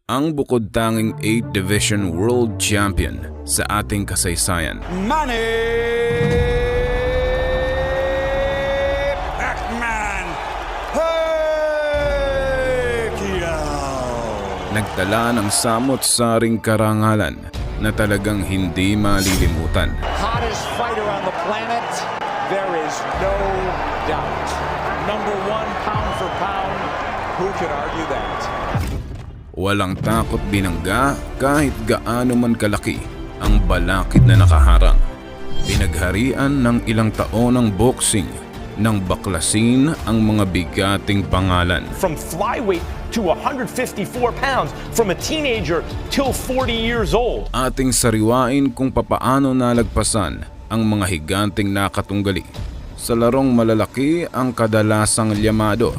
ang bukod tanging 8 Division World Champion sa ating kasaysayan. Manny Pacquiao. Nagtala ng samot-saring karangalan na talagang hindi malilimutan. Hottest fighter on the planet, there is no doubt. Number 1 pound for pound, who could argue that? Walang takot binangga kahit gaano man kalaki ang balakid na nakaharang. Pinagharian ng ilang taon ng boxing nang baklasin ang mga bigating pangalan. From flyweight to 154 pounds, from a teenager till 40 years old. Ating sariwain kung papaano nalagpasan ang mga higanting nakatunggali. Sa larong malalaki ang kadalasang lyamado.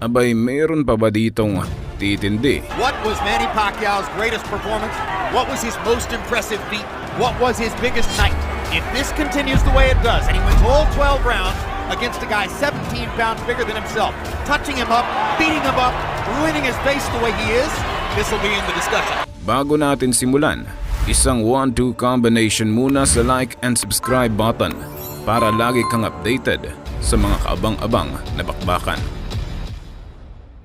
Abay, mayroon pa ba ditong titindi? What was Manny Pacquiao's greatest performance? What was his most impressive feat? What was his biggest night? If this continues the way it does, and he wins all 12 rounds against a guy 17 pounds bigger than himself, touching him up, beating him up, ruining his face the way he is, this will be in the discussion. Bago natin simulan, isang 1-2 combination muna sa like and subscribe button para lagi kang updated sa mga kaabang-abang na bakbakan.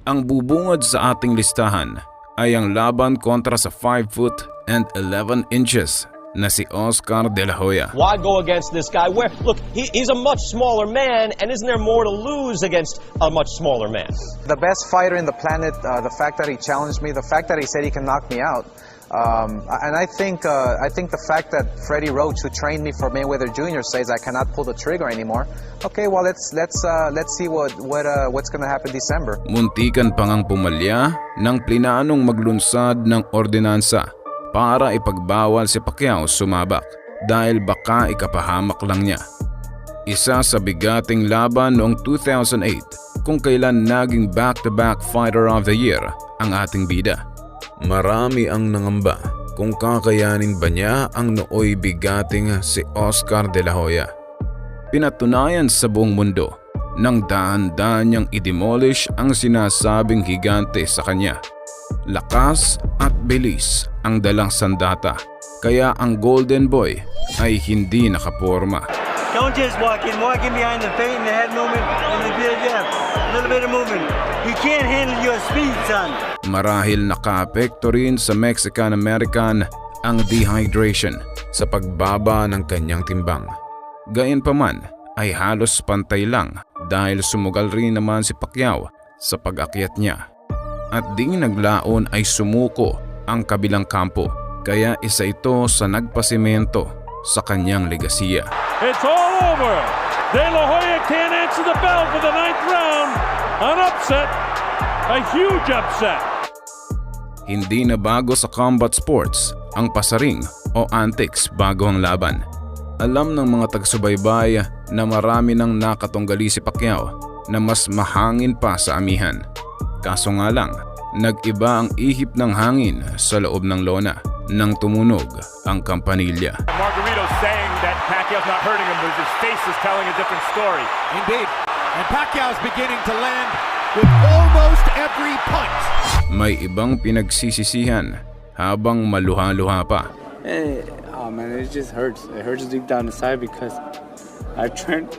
Ang bubungad sa ating listahan ay ang laban kontra sa 5 foot and 11 inches na si Oscar De La Hoya. Why go against this guy? Look, he's a much smaller man, and isn't there more to lose against a much smaller man? The best fighter in the planet, the fact that he challenged me, the fact that he said he can knock me out, and I think the fact that Freddie Roach, who trained me for Mayweather Jr., says I cannot pull the trigger anymore. Okay, well let's see what's gonna happen December. Muntikan pang ang pumalya ng plinanong maglunsad ng ordinansa para ipagbawal si Pacquiao sumabak dahil baka ikapahamak lang niya. Isa sa bigating laban noong 2008 kung kailan naging back-to-back Fighter of the Year ang ating bida. Marami ang nangamba kung kakayanin ba niya ang nooy bigating si Oscar De La Hoya. Pinatunayan sa buong mundo nang dahan-dahan niyang i-demolish ang sinasabing higante sa kanya. Lakas at bilis ang dalang sandata, kaya ang Golden Boy ay hindi nakaporma. Don't just walk in behind the feint and the head movement and the build up. A little bit of movement. You can't handle your speed, son. Marahil naka-apekto rin sa Mexican-American ang dehydration sa pagbaba ng kanyang timbang. Gayunpaman ay halos pantay lang dahil sumugal rin naman si Pacquiao sa pag-akyat niya. At di naglaon ay sumuko ang kabilang kampo, kaya isa ito sa nagpasimento sa kanyang legasiya. It's all over. De La Hoya can't answer the bell for the 9th round. An upset. A huge upset. Hindi na bago sa combat sports ang pasaring o antics bago ang laban. Alam ng mga tagsubaybay na marami nang nakatunggali si Pacquiao na mas mahangin pa sa amihan. Kaso nga lang, nag-iba ang ihip ng hangin sa loob ng lona nang tumunog ang kampanilya. Margarito saying that Pacquiao's not hurting him, but his face is telling a different story. Indeed. And Pacquiao's beginning to land with almost every punch. May ibang pinagsisisihan habang maluha-luha pa. Oh man, it just hurts. It hurts deep down inside because I've trained.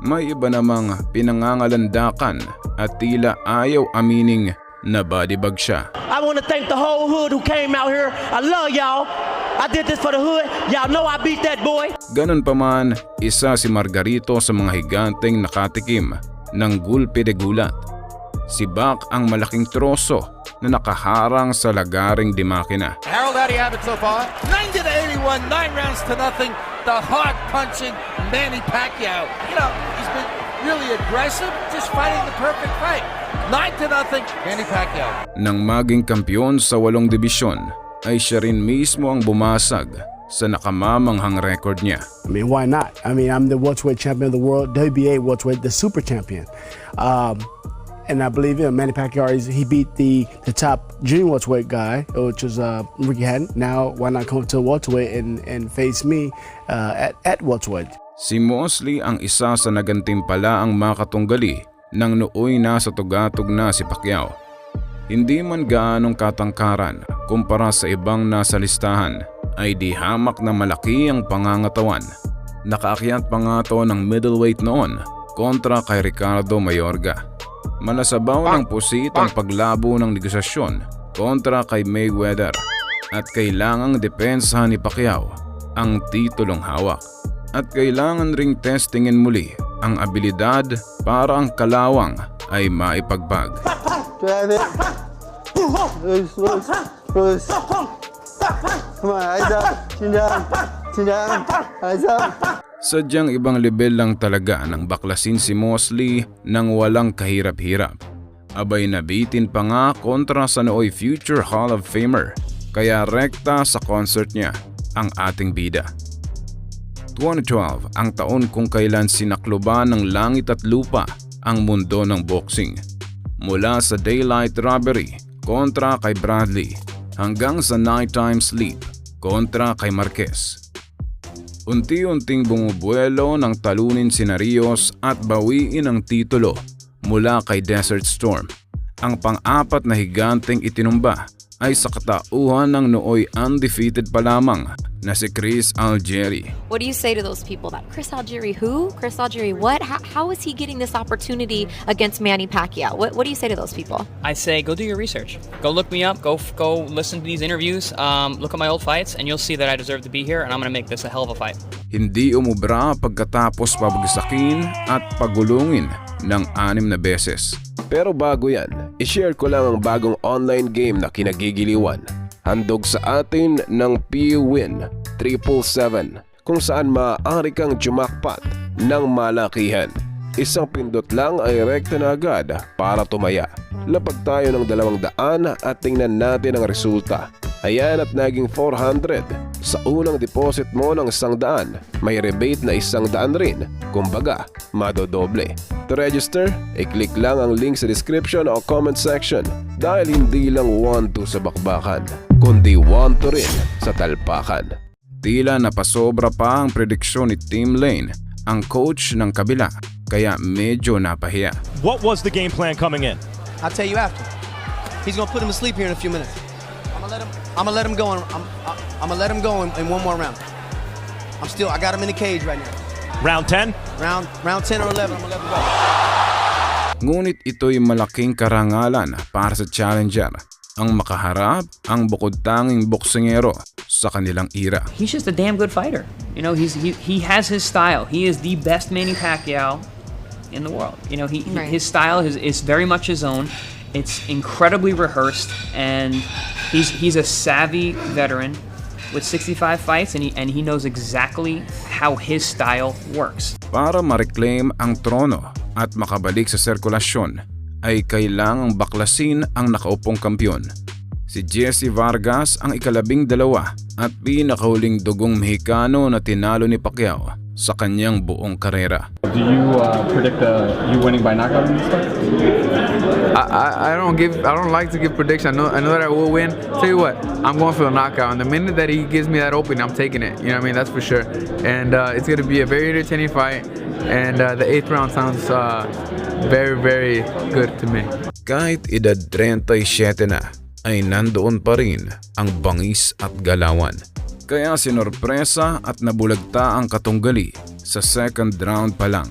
May iba namang pinangangalandakan at tila ayaw amining na bodybag siya. I want to thank the whole hood who came out here. I love y'all. I did this for the hood. Y'all know I beat that boy. Ganun pa man, isa si Margarito sa mga higanteng nakatikim ng gulpe de gulat. Si Bak ang malaking troso na nakaharang sa lagaring di makina. Harold, how do you have it so far? 90-81, 9 rounds to nothing. The hard-punching Manny Pacquiao. You know, he's been really aggressive, just fighting the perfect fight. 9-0, Manny Pacquiao. Nang maging kampiyon sa 8 dibisyon, ay siya rin mismo ang bumasag sa nakamamanghang record niya. I mean, why not? I mean, I'm the welterweight champion of the world, WBA welterweight, the super champion. And I believe Manny Pacquiao, he beat the top junior welterweight guy, which was Ricky Hatton. Now, why not come to welterweight and face me at welterweight? Si Mosley ang isa sa nagantimpalaang makatunggali nang nooy nasa tugatog na si Pacquiao. Hindi man gaanong katangkaran kumpara sa ibang nasa listahan, ay di hamak na malaki ang pangangatawan. Nakaakyat pa nga to ng middleweight noon kontra kay Ricardo Mayorga. Malasabaw ng pusit ang paglabo ng negosasyon kontra kay Mayweather at kailangang depensahan ni Pacquiao ang titulong hawak. At kailangan ring testingin muli ang abilidad para ang kalawang ay maipagbag. Sadyang ibang level lang talaga nang baklasin si Mosley nang walang kahirap-hirap. Abay nabitin pa nga kontra sa nooy future Hall of Famer, kaya rekta sa concert niya ang ating bida. 2012 ang taon kung kailan sinakluban ng langit at lupa ang mundo ng boxing. Mula sa daylight robbery kontra kay Bradley hanggang sa nighttime sleep kontra kay Marquez. Unti-unting bumubuelo ng talunin sina Rios at bawiin ang titulo mula kay Desert Storm. Ang pang-apat na higanteng itinumba ay sa katauhan ng nooy undefeated pa lamang na si Chris Algieri. What do you say to those people that Chris Algieri who? Chris Algieri what? How is he getting this opportunity against Manny Pacquiao? What do you say to those people? I say go do your research. Go look me up. Go listen to these interviews. Look at my old fights and you'll see that I deserve to be here and I'm going to make this a hell of a fight. Hindi umubra pagkatapos pabagsakin at pagulungin ng 6 na beses. Pero bago yan, i-share ko lang ang bagong online game na kinagigiliwan. Handog sa atin ng PWin 777 kung saan maaari kang jumakpat ng malakihan. Isang pindot lang ay rekta na agad para tumaya. Lapag tayo ng 200 at tingnan natin ang resulta. Ayan at naging 400. Sa unang deposit mo ng 100, may rebate na 100 rin. Kumbaga, madodoble. To register, i-click lang ang link sa description o comment section dahil hindi lang 1-2 sa bakbakan, kundi 1-2 rin sa talpakan. Tila napasobra pa ang prediksyon ni Tim Lane, ang coach ng kabila, kaya medyo napahiya. What was the game plan coming in? I'll tell you after. He's gonna put him to sleep here in a few minutes. I'm gonna let him go. I'm gonna let him go in one more round. I got him in the cage right now. Round 10? Round 10 or 11, I'm gonna let him go. Ngunit ito'y malaking karangalan para sa challenger, ang makaharap ang bukod-tanging boksingero sa kanilang era. He's just a damn good fighter. You know, he has his style. He is the best Manny Pacquiao in the world. You know, his style is very much his own. It's incredibly rehearsed, and he's a savvy veteran with 65 fights, and he knows exactly how his style works. Para ma-reclaim ang trono at makabalik sa sirkulasyon, ay kailangang baklasin ang nakaupong kampyon. Si Jesse Vargas ang ika-12 at pinakahuling dugong Mexicano na tinalo ni Pacquiao sa kanyang buong karera. Do you predict you winning by knockout in this fight? I don't like to give prediction. I know that I will win. Tell you what, I'm going for a knockout. And the minute that he gives me that opening, I'm taking it. You know what I mean? That's for sure. And it's going to be a very entertaining fight. And the 8th round sounds very, very good to me. Kahit edad 37 na, ay nandoon pa rin ang bangis at galawan. Kaya sinorpresa at nabulagta ang katunggali sa 2nd round pa lang.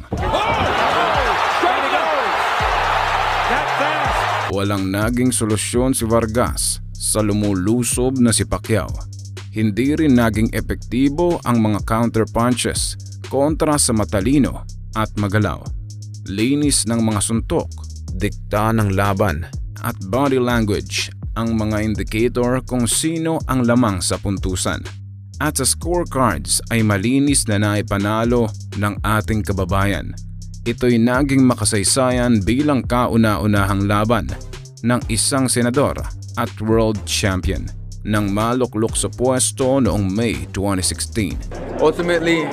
Walang naging solusyon si Vargas sa lumulusob na si Pacquiao. Hindi rin naging epektibo ang mga counter punches kontra sa matalino at magalaw. Linis ng mga suntok, dikta ng laban at body language ang mga indicator kung sino ang lamang sa puntusan. At sa scorecards ay malinis na naipanalo ng ating kababayan. Ito'y naging makasaysayan bilang kauna-unahang laban ng isang senador at world champion nang maluklok sa pwesto noong May 2016. Ultimately,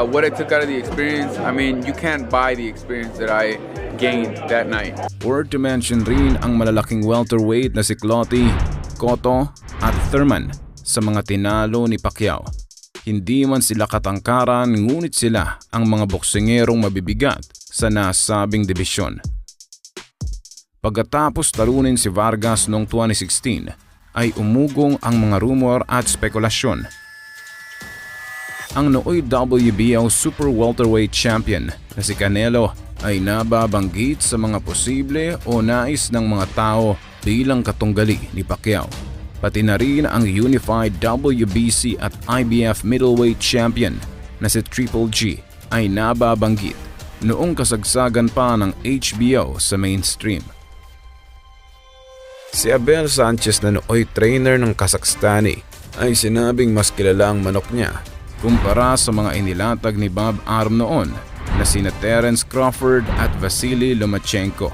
what I took out of the experience, I mean, you can't buy the experience that I gained that night. Worth to mention rin ang malalaking welterweight na si Clottey, Cotto at Thurman sa mga tinalo ni Pacquiao. Hindi man sila katangkaran ngunit sila ang mga boksingerong mabibigat sa nasabing dibisyon. Pagkatapos talunin si Vargas noong 2016 ay umugong ang mga rumor at spekulasyon. Ang nooy WBO Super Welterweight Champion na si Canelo ay nababanggit sa mga posible o nais ng mga tao bilang katunggali ni Pacquiao. Pati na rin ang Unified WBC at IBF Middleweight Champion na si Triple G ay nababanggit noong kasagsagan pa ng HBO sa mainstream. Si Abel Sanchez na nooy trainer ng Kazakhstani ay sinabing mas kilala ang manok niya kumpara sa mga inilatag ni Bob Arum noon na sina Terence Crawford at Vasily Lomachenko.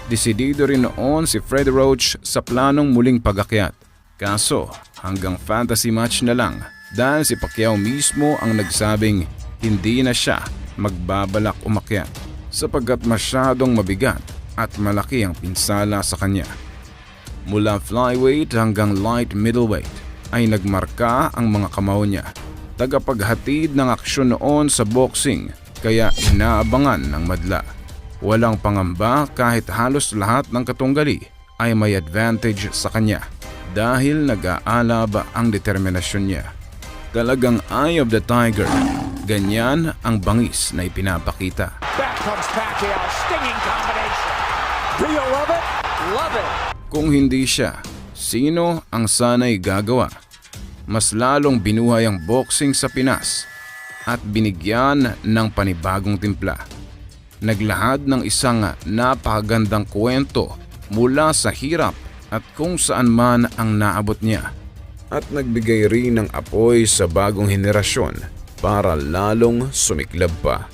Desidido rin noon si Freddie Roach sa planong muling pag-akyat. Kaso hanggang fantasy match na lang dahil si Pacquiao mismo ang nagsabing hindi na siya magbabalak umakyat sapagkat masyadong mabigat at malaki ang pinsala sa kanya. Mula flyweight hanggang light middleweight ay nagmarka ang mga kamao niya. Tagapaghatid ng aksyon noon sa boxing kaya inaabangan ng madla. Walang pangamba kahit halos lahat ng katunggali ay may advantage sa kanya dahil nag-aalaba ang determinasyon niya. Talagang eye of the tiger, ganyan ang bangis na ipinapakita. Back comes Pacquiao, stinging combination. Do you love it? Love it. Kung hindi siya, sino ang sana'y gagawa? Mas lalong binuhay ang boxing sa Pinas at binigyan ng panibagong timpla. Naglahad ng isang napakagandang kwento mula sa hirap at kung saan man ang naabot niya. At nagbigay rin ng apoy sa bagong henerasyon para lalong sumiklab pa.